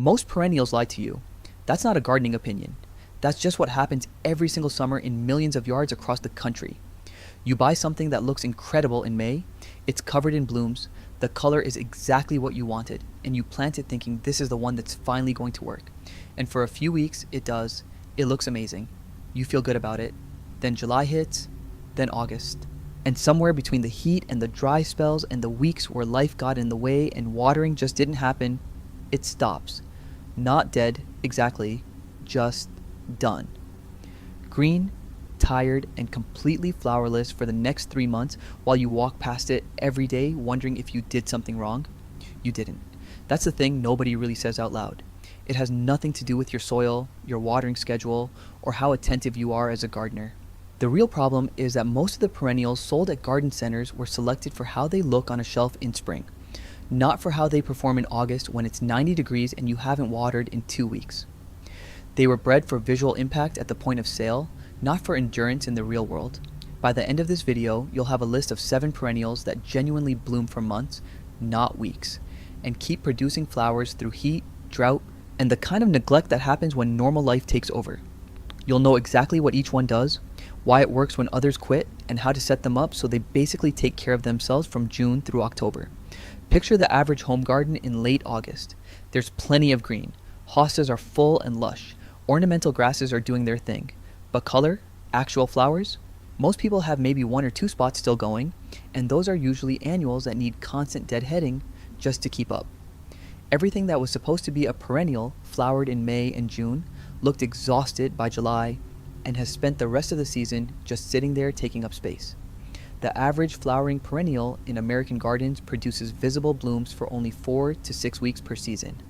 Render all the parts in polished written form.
Most perennials lie to you. That's not a gardening opinion. That's just what happens every single summer in millions of yards across the country. You buy something that looks incredible in May, it's covered in blooms, the color is exactly what you wanted, and you plant it thinking this is the one that's finally going to work. And for a few weeks, it does. It looks amazing. You feel good about it. Then July hits, then August. And somewhere between the heat and the dry spells and the weeks where life got in the way and watering just didn't happen, it stops. Not dead, exactly, just done. Green, tired, and completely flowerless for the next 3 months while you walk past it every day wondering if you did something wrong. You didn't. That's the thing nobody really says out loud. It has nothing to do with your soil, your watering schedule, or how attentive you are as a gardener. The real problem is that most of the perennials sold at garden centers were selected for how they look on a shelf in spring, not for how they perform in August when it's 90 degrees and you haven't watered in 2 weeks. They were bred for visual impact at the point of sale, not for endurance in the real world. By the end of this video, you'll have a list of 7 perennials that genuinely bloom for months, not weeks, and keep producing flowers through heat, drought, and the kind of neglect that happens when normal life takes over. You'll know exactly what each one does, why it works when others quit, and how to set them up so they basically take care of themselves from June through October. Picture the average home garden in late August. There's plenty of green. Hostas are full and lush. Ornamental grasses are doing their thing. But color, actual flowers? Most people have maybe 1 or 2 spots still going, and those are usually annuals that need constant deadheading just to keep up. Everything that was supposed to be a perennial, flowered in May and June, looked exhausted by July, and has spent the rest of the season just sitting there taking up space. The average flowering perennial in American gardens produces visible blooms for only 4 to 6 weeks per season.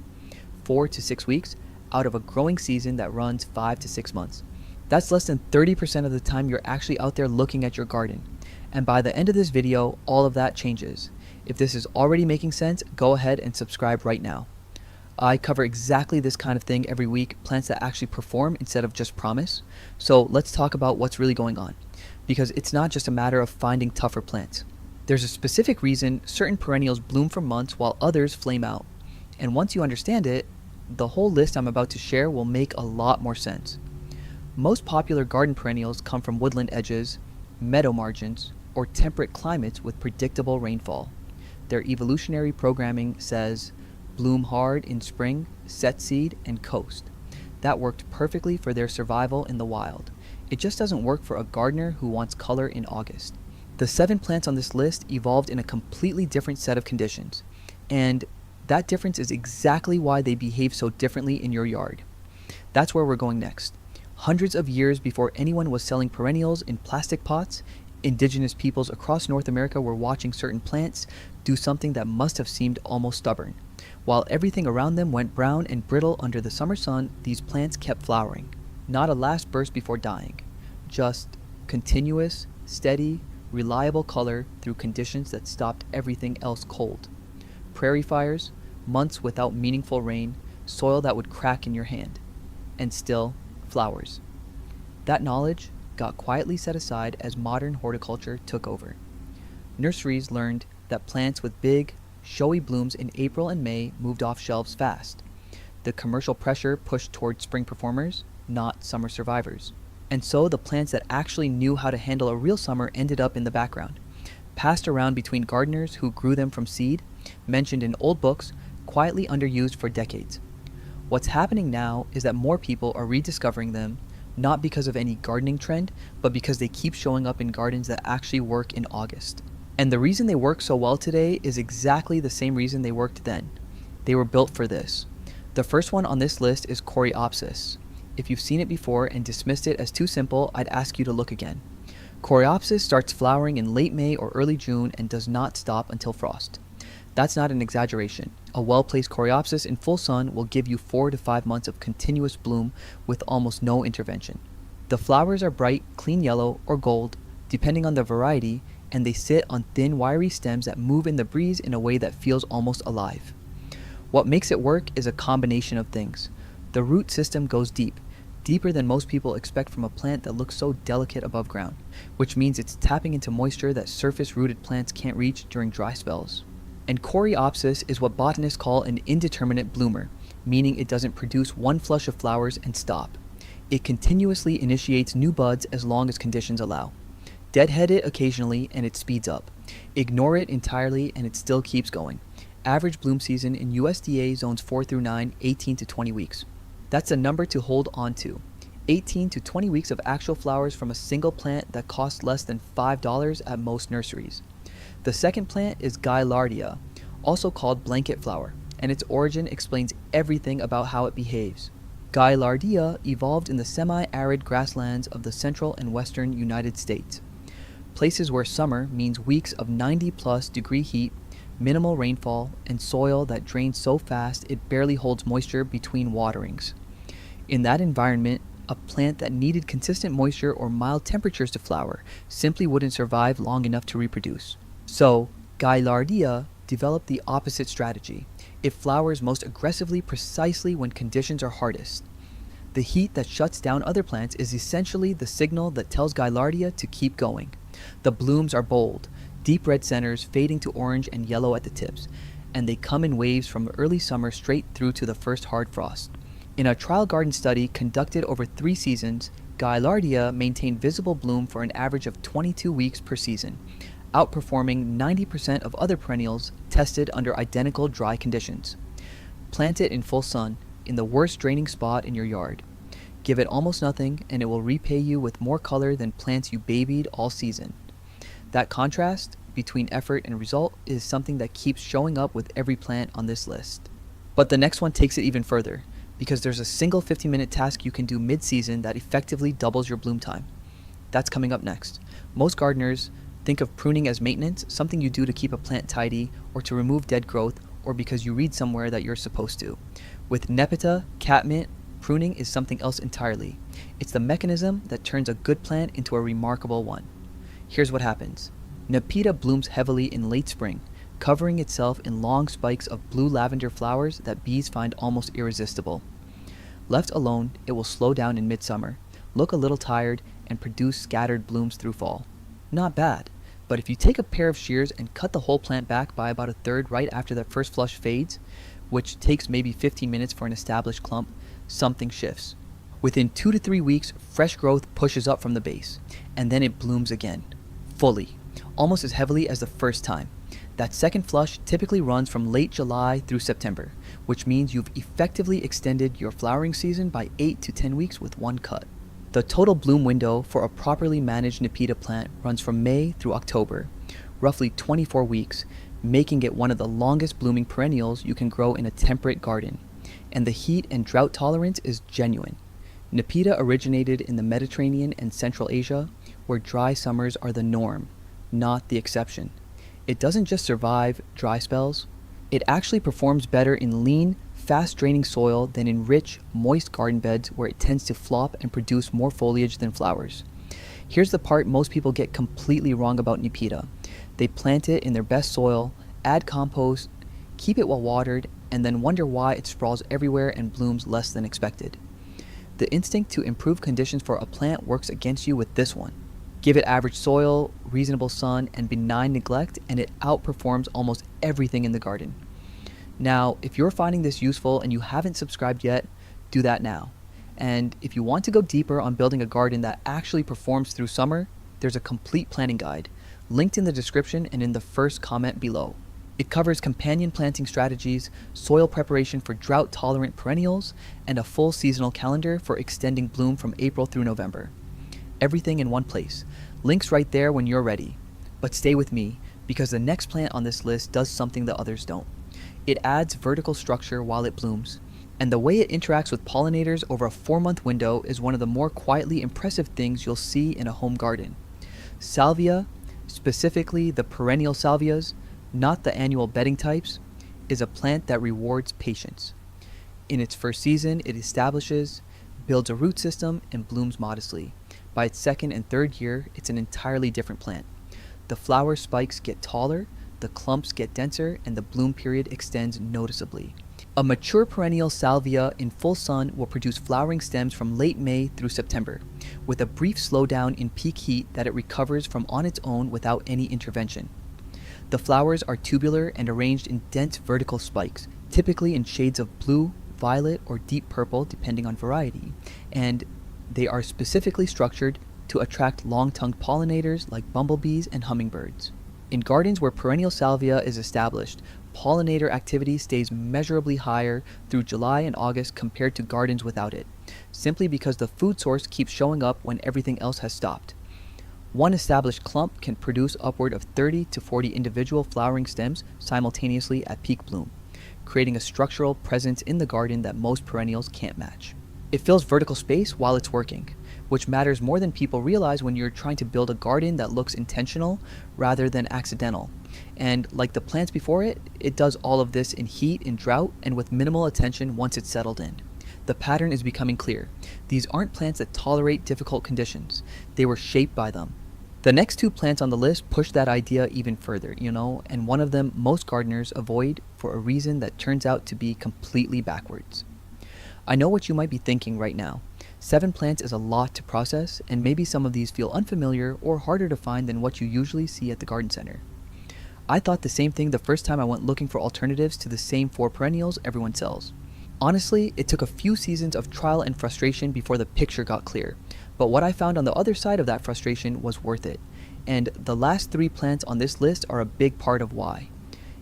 4 to 6 weeks out of a growing season that runs 5 to 6 months. That's less than 30% of the time you're actually out there looking at your garden. And by the end of this video, all of that changes. If this is already making sense, go ahead and subscribe right now. I cover exactly this kind of thing every week, plants that actually perform instead of just promise. So let's talk about what's really going on, because it's not just a matter of finding tougher plants. There's a specific reason certain perennials bloom for months while others flame out. And once you understand it, the whole list I'm about to share will make a lot more sense. Most popular garden perennials come from woodland edges, meadow margins, or temperate climates with predictable rainfall. Their evolutionary programming says, bloom hard in spring, set seed, and coast. That worked perfectly for their survival in the wild. It just doesn't work for a gardener who wants color in August. The 7 plants on this list evolved in a completely different set of conditions, and that difference is exactly why they behave so differently in your yard. That's where we're going next. Hundreds of years before anyone was selling perennials in plastic pots, indigenous peoples across North America were watching certain plants do something that must have seemed almost stubborn. While everything around them went brown and brittle under the summer sun, these plants kept flowering. Not a last burst before dying. Just continuous, steady, reliable color through conditions that stopped everything else cold. Prairie fires, months without meaningful rain, soil that would crack in your hand. And still, flowers. That knowledge got quietly set aside as modern horticulture took over. Nurseries learned that plants with big, showy blooms in April and May moved off shelves fast. The commercial pressure pushed toward spring performers, not summer survivors. And so the plants that actually knew how to handle a real summer ended up in the background, passed around between gardeners who grew them from seed, mentioned in old books, quietly underused for decades. What's happening now is that more people are rediscovering them, not because of any gardening trend, but because they keep showing up in gardens that actually work in August. And the reason they work so well today is exactly the same reason they worked then. They were built for this. The first one on this list is Coreopsis. If you've seen it before and dismissed it as too simple, I'd ask you to look again. Coreopsis starts flowering in late May or early June and does not stop until frost. That's not an exaggeration. A well-placed Coreopsis in full sun will give you 4 to 5 months of continuous bloom with almost no intervention. The flowers are bright, clean yellow or gold, depending on the variety, and they sit on thin, wiry stems that move in the breeze in a way that feels almost alive. What makes it work is a combination of things. The root system goes deep, deeper than most people expect from a plant that looks so delicate above ground, which means it's tapping into moisture that surface-rooted plants can't reach during dry spells. And Coreopsis is what botanists call an indeterminate bloomer, meaning it doesn't produce one flush of flowers and stop. It continuously initiates new buds as long as conditions allow. Deadhead it occasionally and it speeds up. Ignore it entirely and it still keeps going. Average bloom season in USDA zones 4 through 9, 18 to 20 weeks. That's a number to hold on to. 18 to 20 weeks of actual flowers from a single plant that costs less than $5 at most nurseries. The second plant is Gaillardia, also called blanket flower, and its origin explains everything about how it behaves. Gaillardia evolved in the semi-arid grasslands of the central and western United States, places where summer means weeks of 90+ degree heat, minimal rainfall, and soil that drains so fast it barely holds moisture between waterings. In that environment, a plant that needed consistent moisture or mild temperatures to flower simply wouldn't survive long enough to reproduce. So, Gaillardia developed the opposite strategy. It flowers most aggressively precisely when conditions are hardest. The heat that shuts down other plants is essentially the signal that tells Gaillardia to keep going. The blooms are bold, deep red centers fading to orange and yellow at the tips, and they come in waves from early summer straight through to the first hard frost. In a trial garden study conducted over 3 seasons, Gaillardia maintained visible bloom for an average of 22 weeks per season, outperforming 90% of other perennials tested under identical dry conditions. Plant it in full sun, in the worst draining spot in your yard. Give it almost nothing, and it will repay you with more color than plants you babied all season. That contrast between effort and result is something that keeps showing up with every plant on this list. But the next one takes it even further, because there's a single 15-minute task you can do mid-season that effectively doubles your bloom time. That's coming up next. Most gardeners think of pruning as maintenance, something you do to keep a plant tidy or to remove dead growth, or because you read somewhere that you're supposed to. With Nepeta, catmint, pruning is something else entirely. It's the mechanism that turns a good plant into a remarkable one. Here's what happens. Nepeta blooms heavily in late spring, covering itself in long spikes of blue lavender flowers that bees find almost irresistible. Left alone, it will slow down in midsummer, look a little tired, and produce scattered blooms through fall. Not bad, but if you take a pair of shears and cut the whole plant back by about a third right after the first flush fades, which takes maybe 15 minutes for an established clump, something shifts. Within 2 to 3 weeks, fresh growth pushes up from the base, and then it blooms again, fully, almost as heavily as the first time. That second flush typically runs from late July through September, which means you've effectively extended your flowering season by 8 to 10 weeks with one cut. The total bloom window for a properly managed Nepeta plant runs from May through October, roughly 24 weeks, making it one of the longest blooming perennials you can grow in a temperate garden. And the heat and drought tolerance is genuine. Nepeta originated in the Mediterranean and Central Asia, where dry summers are the norm, not the exception. It doesn't just survive dry spells, it actually performs better in lean, fast-draining soil than in rich, moist garden beds where it tends to flop and produce more foliage than flowers. Here's the part most people get completely wrong about Nepeta. They plant it in their best soil, add compost, keep it well watered, and then wonder why it sprawls everywhere and blooms less than expected. The instinct to improve conditions for a plant works against you with this one. Give it average soil, reasonable sun, and benign neglect, and it outperforms almost everything in the garden. Now, if you're finding this useful and you haven't subscribed yet, do that now. And if you want to go deeper on building a garden that actually performs through summer, there's a complete planning guide, linked in the description and in the first comment below. It covers companion planting strategies, soil preparation for drought-tolerant perennials, and a full seasonal calendar for extending bloom from April through November. Everything in one place. Links right there when you're ready. But stay with me, because the next plant on this list does something the others don't. It adds vertical structure while it blooms, and the way it interacts with pollinators over a 4-month window is one of the more quietly impressive things you'll see in a home garden. Salvia, specifically the perennial salvias, not the annual bedding types, is a plant that rewards patience. In its first season, it establishes, builds a root system, and blooms modestly. By its second and third year, it's an entirely different plant. The flower spikes get taller, the clumps get denser, and the bloom period extends noticeably. A mature perennial salvia in full sun will produce flowering stems from late May through September, with a brief slowdown in peak heat that it recovers from on its own without any intervention. The flowers are tubular and arranged in dense vertical spikes, typically in shades of blue, violet or deep purple depending on variety, and they are specifically structured to attract long-tongued pollinators like bumblebees and hummingbirds. In gardens where perennial salvia is established, pollinator activity stays measurably higher through July and August compared to gardens without it, simply because the food source keeps showing up when everything else has stopped. One established clump can produce upward of 30 to 40 individual flowering stems simultaneously at peak bloom, creating a structural presence in the garden that most perennials can't match. It fills vertical space while it's working, which matters more than people realize when you're trying to build a garden that looks intentional rather than accidental. And like the plants before it, it does all of this in heat, in drought, and with minimal attention once it's settled in. The pattern is becoming clear. These aren't plants that tolerate difficult conditions. They were shaped by them. The next two plants on the list push that idea even further, and one of them most gardeners avoid for a reason that turns out to be completely backwards. I know what you might be thinking right now. 7 plants is a lot to process, and maybe some of these feel unfamiliar or harder to find than what you usually see at the garden center. I thought the same thing the first time I went looking for alternatives to the same 4 perennials everyone sells. Honestly, it took a few seasons of trial and frustration before the picture got clear, but what I found on the other side of that frustration was worth it, and the last 3 plants on this list are a big part of why.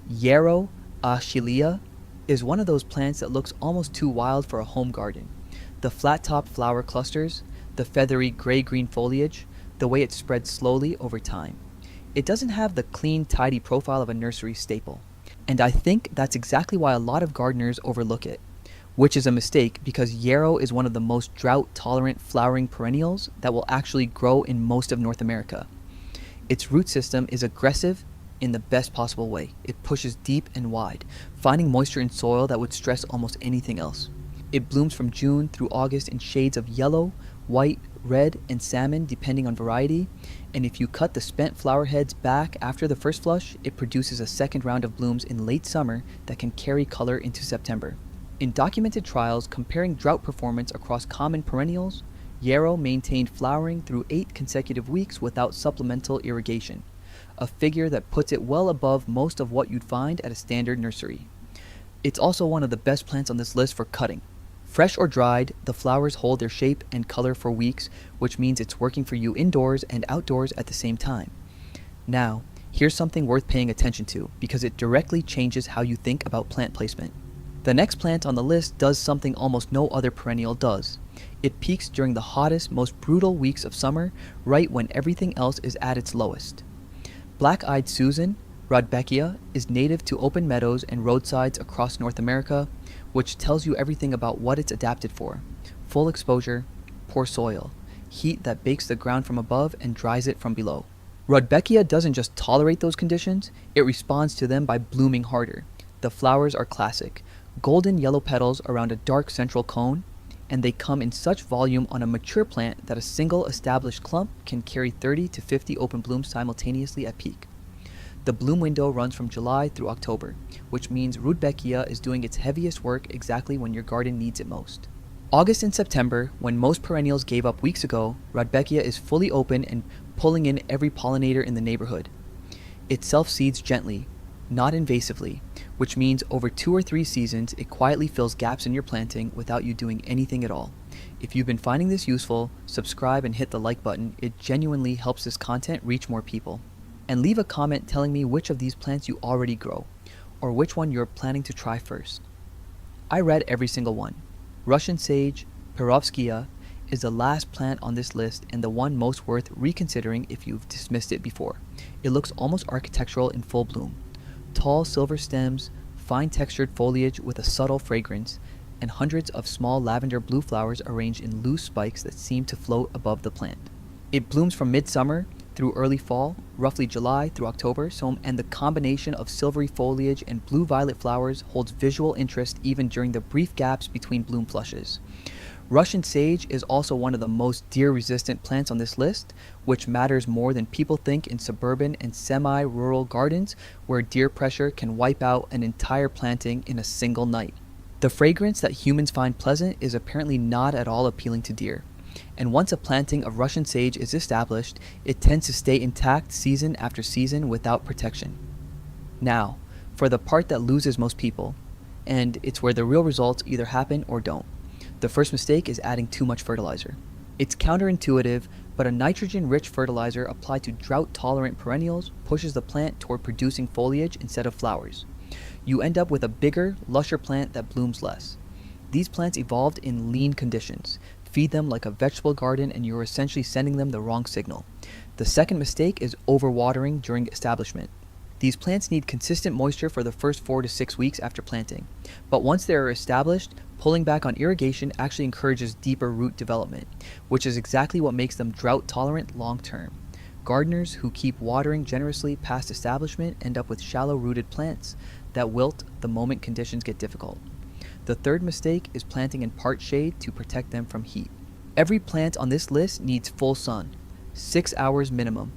Yarrow Achillea is one of those plants that looks almost too wild for a home garden. The flat-topped flower clusters, the feathery gray-green foliage, the way it spreads slowly over time. It doesn't have the clean, tidy profile of a nursery staple, and I think that's exactly why a lot of gardeners overlook it, which is a mistake because yarrow is one of the most drought-tolerant flowering perennials that will actually grow in most of North America. Its root system is aggressive in the best possible way. It pushes deep and wide, finding moisture in soil that would stress almost anything else. It blooms from June through August in shades of yellow, white, red, and salmon depending on variety, and if you cut the spent flower heads back after the first flush, it produces a second round of blooms in late summer that can carry color into September. In documented trials comparing drought performance across common perennials, yarrow maintained flowering through 8 consecutive weeks without supplemental irrigation, a figure that puts it well above most of what you'd find at a standard nursery. It's also one of the best plants on this list for cutting. Fresh or dried, the flowers hold their shape and color for weeks, which means it's working for you indoors and outdoors at the same time. Now, here's something worth paying attention to because it directly changes how you think about plant placement. The next plant on the list does something almost no other perennial does. It peaks during the hottest, most brutal weeks of summer, right when everything else is at its lowest. Black-eyed Susan, Rudbeckia, is native to open meadows and roadsides across North America, which tells you everything about what it's adapted for. Full exposure, poor soil, heat that bakes the ground from above and dries it from below. Rudbeckia doesn't just tolerate those conditions, it responds to them by blooming harder. The flowers are classic, golden yellow petals around a dark central cone, and they come in such volume on a mature plant that a single established clump can carry 30 to 50 open blooms simultaneously at peak. The bloom window runs from July through October, which means Rudbeckia is doing its heaviest work exactly when your garden needs it most. August and September, when most perennials gave up weeks ago, Rudbeckia is fully open and pulling in every pollinator in the neighborhood. It self-seeds gently, not invasively, which means over 2 or 3 seasons it quietly fills gaps in your planting without you doing anything at all. If you've been finding this useful, subscribe and hit the like button. It genuinely helps this content reach more people. And leave a comment telling me which of these plants you already grow, or which one you're planning to try first. I read every single one. Russian sage, Perovskia, is the last plant on this list and the one most worth reconsidering if you've dismissed it before. It looks almost architectural in full bloom. Tall silver stems, fine textured foliage with a subtle fragrance, and hundreds of small lavender blue flowers arranged in loose spikes that seem to float above the plant. It blooms from midsummer through early fall, roughly July through October, and the combination of silvery foliage and blue-violet flowers holds visual interest even during the brief gaps between bloom flushes. Russian sage is also one of the most deer-resistant plants on this list, which matters more than people think in suburban and semi-rural gardens where deer pressure can wipe out an entire planting in a single night. The fragrance that humans find pleasant is apparently not at all appealing to deer, and once a planting of Russian sage is established, it tends to stay intact season after season without protection. Now, for the part that loses most people, and it's where the real results either happen or don't. The first mistake is adding too much fertilizer. It's counterintuitive, but a nitrogen-rich fertilizer applied to drought-tolerant perennials pushes the plant toward producing foliage instead of flowers. You end up with a bigger, lusher plant that blooms less. These plants evolved in lean conditions. Feed them like a vegetable garden and you're essentially sending them the wrong signal. The second mistake is overwatering during establishment. These plants need consistent moisture for the first 4 to 6 weeks after planting, but once they are established, pulling back on irrigation actually encourages deeper root development, which is exactly what makes them drought tolerant long term. Gardeners who keep watering generously past establishment end up with shallow rooted plants that wilt the moment conditions get difficult. The third mistake is planting in part shade to protect them from heat. Every plant on this list needs full sun, 6 hours minimum.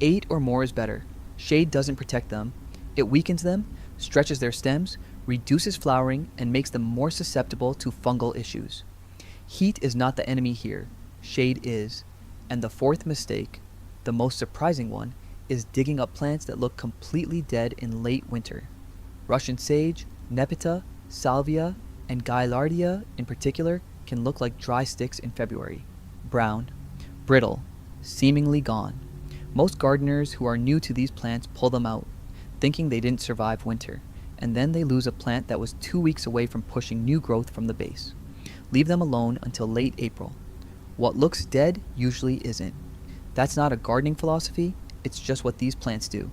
8 or more is better. Shade doesn't protect them. It weakens them, stretches their stems, reduces flowering, and makes them more susceptible to fungal issues. Heat is not the enemy here. Shade is. And the fourth mistake, the most surprising one, is digging up plants that look completely dead in late winter. Russian sage, nepeta, salvia, and gaillardia in particular can look like dry sticks in February. Brown, brittle, seemingly gone. Most gardeners who are new to these plants pull them out, thinking they didn't survive winter, and then they lose a plant that was 2 weeks away from pushing new growth from the base. Leave them alone until late April. What looks dead usually isn't. That's not a gardening philosophy, it's just what these plants do.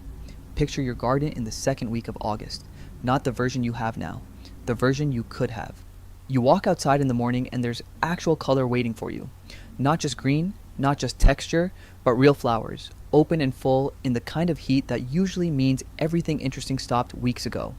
Picture your garden in the second week of August, not the version you have now, the version you could have. You walk outside in the morning and there's actual color waiting for you. Not just green, not just texture, but real flowers, open and full in the kind of heat that usually means everything interesting stopped weeks ago.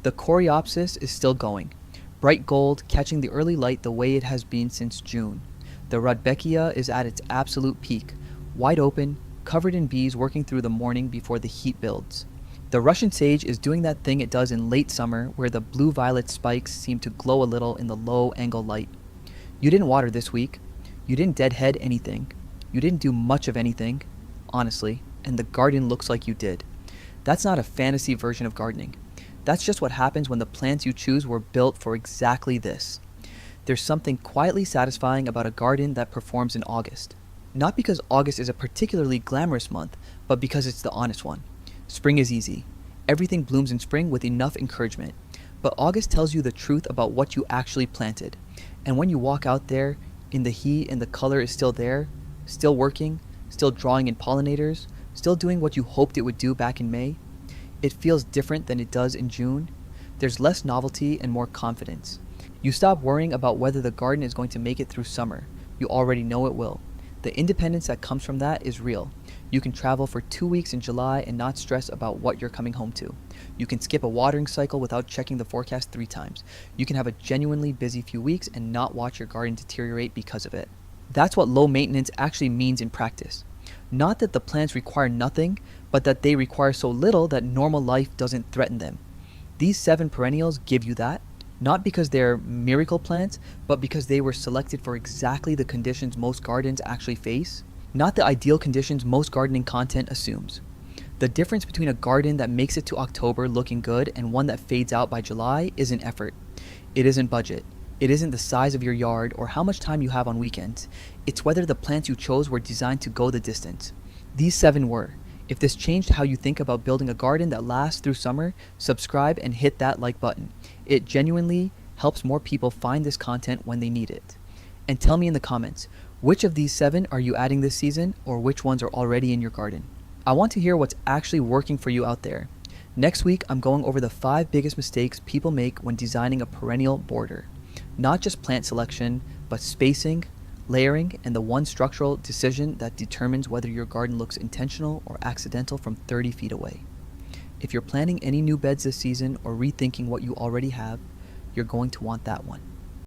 The coreopsis is still going, bright gold catching the early light the way it has been since June. The rudbeckia is at its absolute peak, wide open, covered in bees working through the morning before the heat builds. The Russian sage is doing that thing it does in late summer where the blue-violet spikes seem to glow a little in the low-angle light. You didn't water this week. You didn't deadhead anything. You didn't do much of anything, honestly, and the garden looks like you did. That's not a fantasy version of gardening. That's just what happens when the plants you choose were built for exactly this. There's something quietly satisfying about a garden that performs in August. Not because August is a particularly glamorous month, but because it's the honest one. Spring is easy. Everything blooms in spring with enough encouragement. But August tells you the truth about what you actually planted. And when you walk out there, in the heat and the color is still there, still working, still drawing in pollinators, still doing what you hoped it would do back in May, it feels different than it does in June. There's less novelty and more confidence. You stop worrying about whether the garden is going to make it through summer. You already know it will. The independence that comes from that is real. You can travel for 2 weeks in July and not stress about what you're coming home to. You can skip a watering cycle without checking the forecast 3 times. You can have a genuinely busy few weeks and not watch your garden deteriorate because of it. That's what low maintenance actually means in practice. Not that the plants require nothing, but that they require so little that normal life doesn't threaten them. These 7 perennials give you that, not because they're miracle plants, but because they were selected for exactly the conditions most gardens actually face, not the ideal conditions most gardening content assumes. The difference between a garden that makes it to October looking good and one that fades out by July isn't effort. It isn't budget. It isn't the size of your yard or how much time you have on weekends. It's whether the plants you chose were designed to go the distance. These 7 were. If this changed how you think about building a garden that lasts through summer, subscribe and hit that like button. It genuinely helps more people find this content when they need it. And tell me in the comments, which of these 7 are you adding this season, or which ones are already in your garden? I want to hear what's actually working for you out there. Next week, I'm going over the 5 biggest mistakes people make when designing a perennial border. Not just plant selection, but spacing, layering, and the one structural decision that determines whether your garden looks intentional or accidental from 30 feet away. If you're planning any new beds this season or rethinking what you already have, you're going to want that one.